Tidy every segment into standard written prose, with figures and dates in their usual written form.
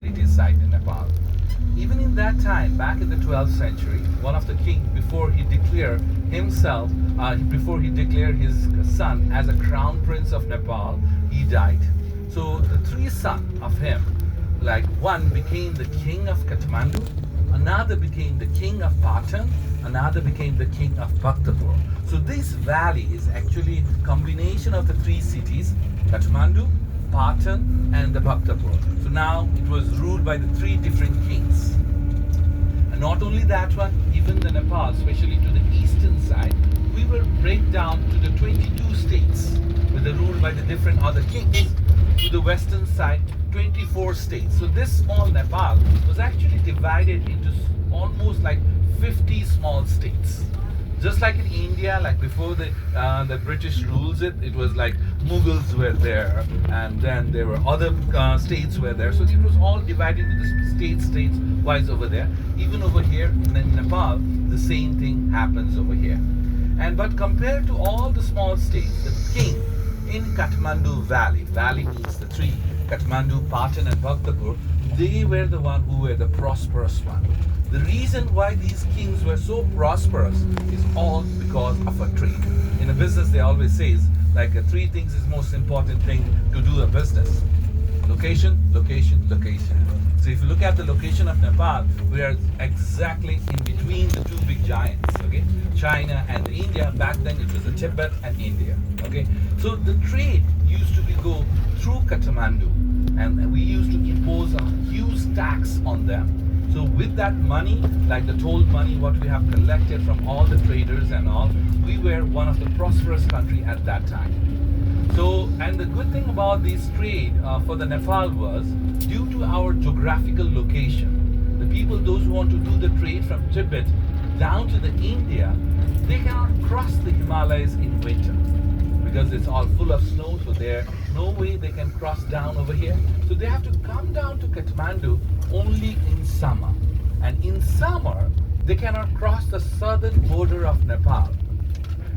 heritage site in Nepal. Even in that time, back in the 12th century, one of the king, before he declared himself, before he declared his son as a crown prince of Nepal, he died. So the three sons of him, like one became the king of Kathmandu, another became the king of Patan, another became the king of Bhaktapur. So this valley is actually combination of the three cities, Kathmandu, Patan and the Bhaktapur. So now it was ruled by the three different kings. And not only that one, even the Nepal, especially to the eastern side, we will break down to the 22 states with the rule by the different other kings. To the western side, 24 states. So this small Nepal was actually divided into almost like 50 small states. Just like in India, like before the British rules it, it was like Mughals were there, and then there were other states were there. So it was all divided into states wise over there. Even over here in Nepal, the same thing happens over here. And but compared to all the small states, the king in Kathmandu Valley means the three, Kathmandu, Patan and Bhaktapur, they were the one who were the prosperous one. The reason why these kings were so prosperous is all because of a trade. In a business, they always says like three things is most important thing to do a business: location, location, location. So if you look at the location of Nepal, we are exactly in between the two big giants. Okay, China and India. Back then, it was the Tibet and India. Okay, so the trade used to be go through Kathmandu, and we used to impose a huge tax on them. So with that money, like the toll money, what we have collected from all the traders and all, we were one of the prosperous country at that time. So, and the good thing about this trade for the Nepal was, due to our geographical location, the people, those who want to do the trade from Tibet down to the India, they cannot cross the Himalayas in winter because it's all full of snow, so there's no way they can cross down over here. So they have to come down to Kathmandu only in summer. And in summer, they cannot cross the southern border of Nepal.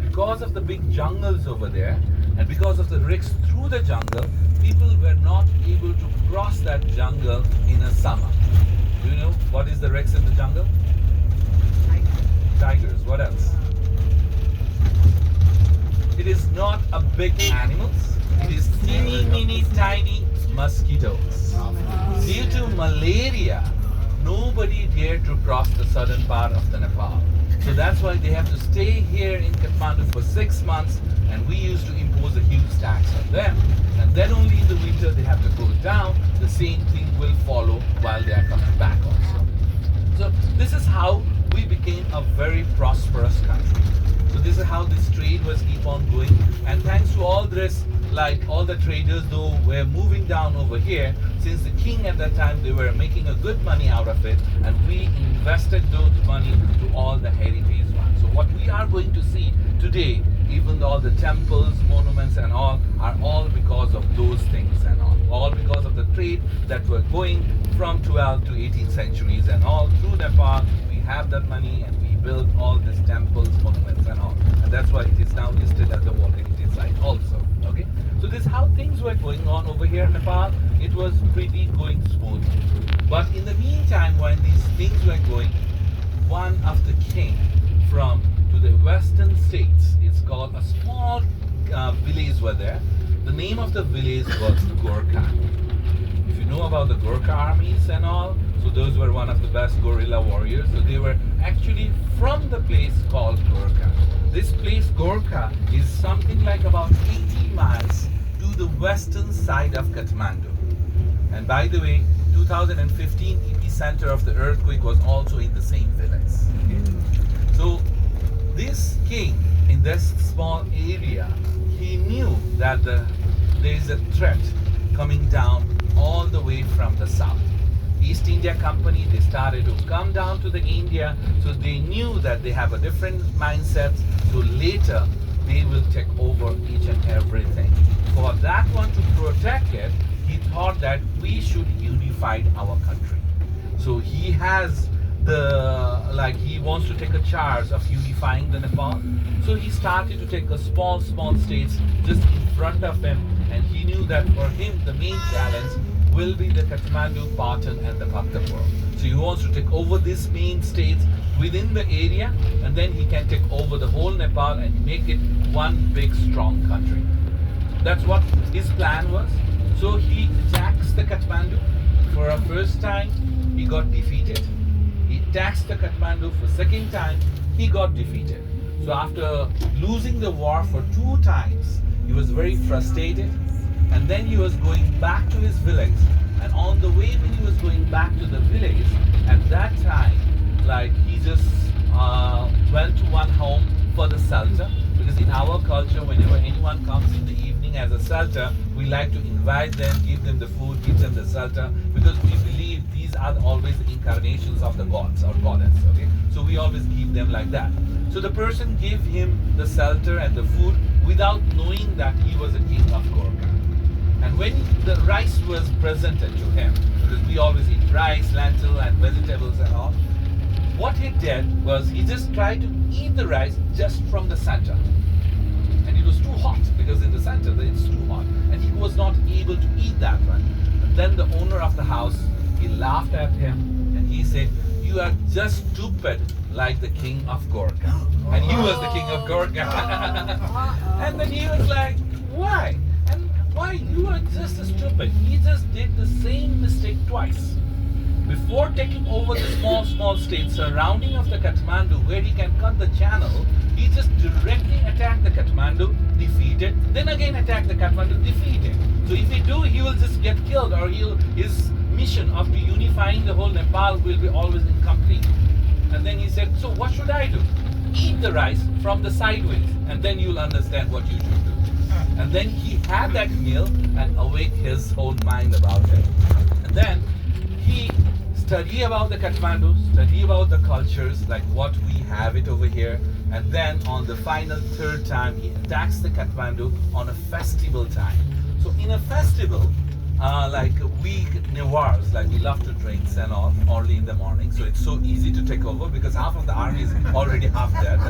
Because of the big jungles over there, and because of the risks through the jungle, people were not able to cross that jungle in a summer. Do you know what is the risks in the jungle? Tigers. What else? It is not a big animals. It is teeny, tiny mosquitoes. Due to malaria, nobody dared to cross the southern part of the Nepal. So that's why they have to stay here in Kathmandu for 6 months, and we used to impose a huge tax on them. And then only in the winter they have to go down. The same thing will follow while they are coming back also. So this is how we became a very prosperous country. So this is how this trade was keep on going. And thanks to all this, like all the traders though were moving down over here, since the king at that time, they were making a good money out of it, and we invested those money to all the heritage ones. So what we are going to see today, even all the temples, monuments and all, are all because of those things and all because of the trade that were going from 12th to 18th centuries and all through Nepal. We have that money and we built all these temples, monuments and all, and that's why it is now listed as a World Heritage Site also. Okay, so this is how things were going on over here in Nepal. It was pretty going smooth. But in the meantime, when these things were going, one of the king from to the western states, it's called a small village were there. The name of the village was Gorkha. If you know about the Gorkha armies and all, so those were one of the best guerrilla warriors. So they were actually from the place called Gorkha. This place Gorkha is something like about 80 miles to the western side of Kathmandu. And by the way, 2015 epicenter of the earthquake was also in the same village. Okay? So this king in this small area, he knew that there is a threat coming down all the way from the south. East India Company, they started to come down to the India, so they knew that they have a different mindset, so later they will take over each and everything. For that one to protect it, he thought that we should unify our country. So he has he wants to take a charge of unifying the Nepal. So he started to take a small states just in front of him, and he knew that for him the main challenge will be the Kathmandu, Patan, and the Bhaktapur. So he wants to take over these main states within the area, and then he can take over the whole Nepal and make it one big strong country. That's what his plan was. So he attacks the Kathmandu. For a first time, he got defeated. He attacks the Kathmandu for second time, he got defeated. So after losing the war for 2 times, he was very frustrated, and then he was going back to his village. And on the way when he was going back to the village, at that time, like he just went to one home for the Salta, because in our culture, whenever anyone comes in the evening as a Salta, we like to invite them, give them the food, give them the Salta, because we believe these are always the incarnations of the gods or goddess. Okay, so we always give them like that. So the person gave him the Salta and the food without knowing that he was a king of Gorkha. And when the rice was presented to him, because we always eat rice, lentil, and vegetables and all, what he did was he just tried to eat the rice just from the center. And it was too hot, because in the center it's too hot. And he was not able to eat that one. And then the owner of the house, he laughed at him and he said, "You are just stupid like the king of Gorkha." And he was the king of Gorkha. And then he was like, "Why? And why you are just stupid? He just did the same mistake twice. Before taking over the small states surrounding of the Kathmandu, where he can cut the channel, he just directly attacked the Kathmandu, defeated, then again attacked the Kathmandu, defeated. So if he do, he will just get killed, or his mission of unifying the whole Nepal will be always incomplete." And then he said, "So what should I do? Eat the rice from the sideways, and then you'll understand what you should do." And then he had that meal and awake his whole mind about it. And then he study about the Kathmandu, study about the cultures, like what we have it over here. And then on the final 3rd time, he attacks the Kathmandu on a festival time. So in a festival, like we Newars, like we love to drinks and all early in the morning. So it's so easy to take over because half of the army is already half dead.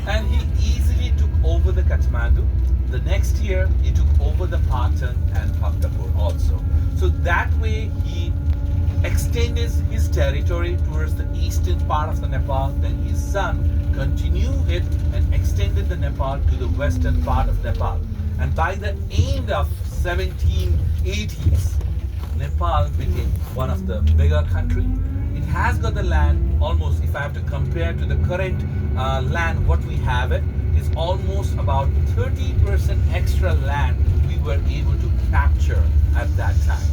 And he easily took over the Kathmandu. The next year, he took over the Patan and Bhaktapur also. So that way, he extended his territory towards the eastern part of the Nepal. Then his son continued it and extended the Nepal to the western part of Nepal. And by the end of 1780s, Nepal became one of the bigger country. It has got the land almost, if I have to compare to the current land what we have it, is almost about 30% extra land we were able to capture at that time.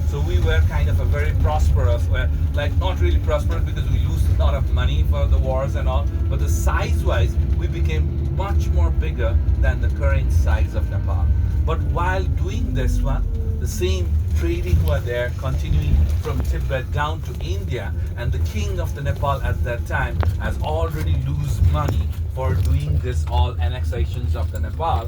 So we were kind of a very prosperous, like not really prosperous because we lose a lot of money for the wars and all, but the size-wise, we became much more bigger than the current size of Nepal. But while doing this one, the same trading were there, continuing from Tibet down to India, and the king of the Nepal at that time has already lose money for doing this all annexations of the Nepal.